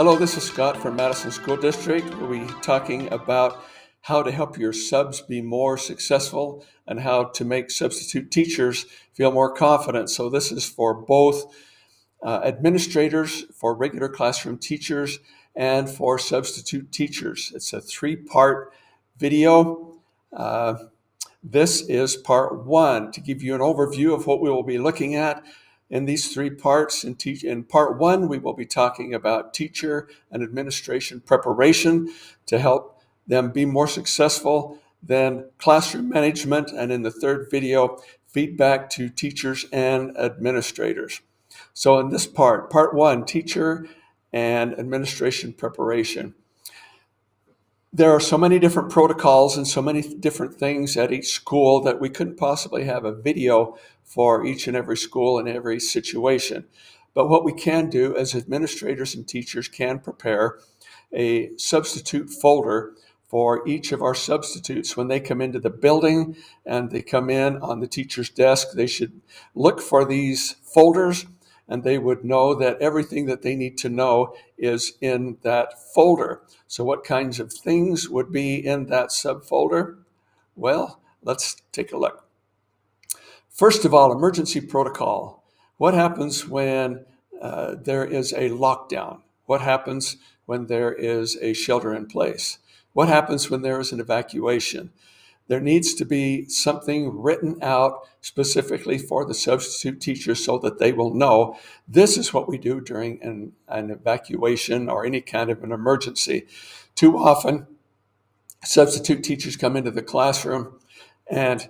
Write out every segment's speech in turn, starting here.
Hello, this is Scott from Madison School District. We'll be talking about how to help your subs be more successful and how to make substitute teachers feel more confident. So this is for both administrators, for regular classroom teachers, and for substitute teachers. It's a three-part video. This is part one to give you an overview of what we will be looking at in these three parts. In part one, we will be talking about teacher and administration preparation to help them be more successful, then classroom management, and in the third video, feedback to teachers and administrators. So in this part one, teacher and administration preparation. There are so many different protocols and so many different things at each school that we couldn't possibly have a video for each and every school and every situation. But what we can do as administrators and teachers can prepare a substitute folder for each of our substitutes. When they come into the building and they come in on the teacher's desk, they should look for these folders, and they would know that everything that they need to know is in that folder. So what kinds of things would be in that subfolder? Well, let's take a look. First of all, emergency protocol. What happens when there is a lockdown? What happens when there is a shelter in place? What happens when there is an evacuation? There needs to be something written out specifically for the substitute teachers so that they will know this is what we do during an evacuation or any kind of an emergency. Too often, substitute teachers come into the classroom and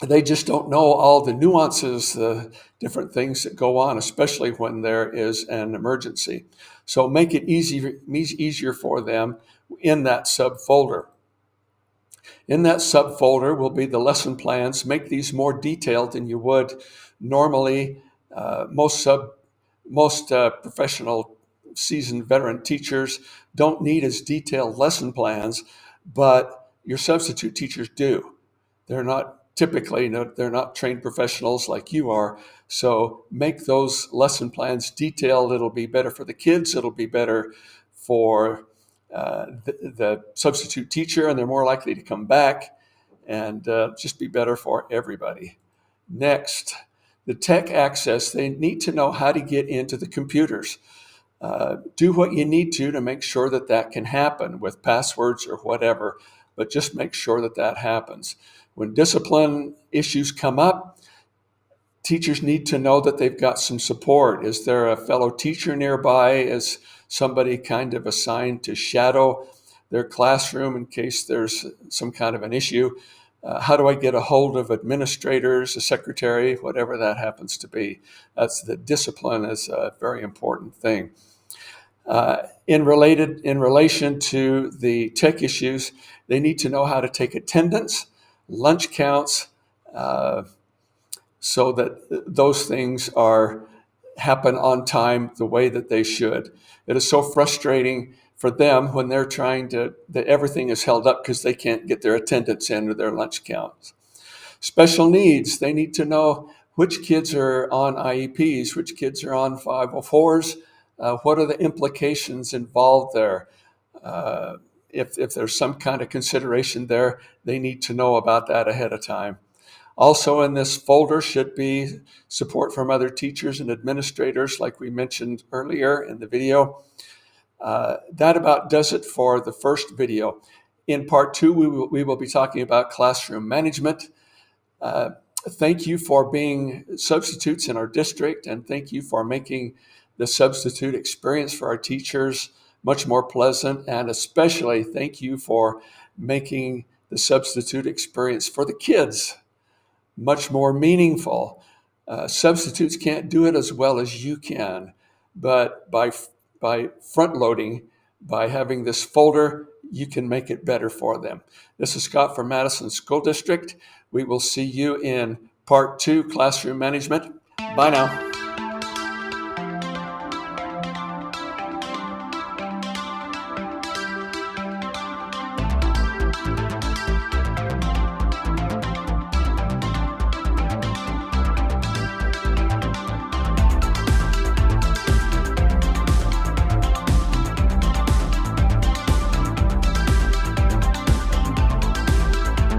they just don't know all the nuances, the different things that go on, especially when there is an emergency. So make it easier for them in that subfolder. In that subfolder will be the lesson plans. Make these more detailed than you would normally. Most professional seasoned veteran teachers don't need as detailed lesson plans, but your substitute teachers do. They're not trained professionals like you are. So make those lesson plans detailed. It'll be better for the kids. It'll be better for the substitute teacher, and they're more likely to come back, and just be better for everybody. Next, the tech access. They need to know how to get into the computers. Do what you need to make sure that that can happen with passwords or whatever, but just make sure that that happens. When discipline issues come up, teachers need to know that they've got some support. Is there a fellow teacher nearby? Is somebody kind of assigned to shadow their classroom in case there's some kind of an issue? How do I get a hold of administrators, a secretary, whatever that happens to be? That's the discipline is a very important thing. In relation to the tech issues, they need to know how to take attendance, lunch counts, so that those things happen on time the way that they should. It is so frustrating for them when they're that everything is held up because they can't get their attendance in or their lunch counts. Special needs, they need to know which kids are on IEPs, which kids are on 504s, what are the implications involved there. If there's some kind of consideration there, they need to know about that ahead of time. Also in this folder should be support from other teachers and administrators, like we mentioned earlier in the video. That about does it for the first video. In part two, we will be talking about classroom management. Thank you for being substitutes in our district, and thank you for making the substitute experience for our teachers much more pleasant, and especially thank you for making the substitute experience for the kids much more meaningful. Substitutes can't do it as well as you can, but by front loading, by having this folder, you can make it better for them. This is Scott from Madison School District. We will see you in part two, classroom management. Bye now.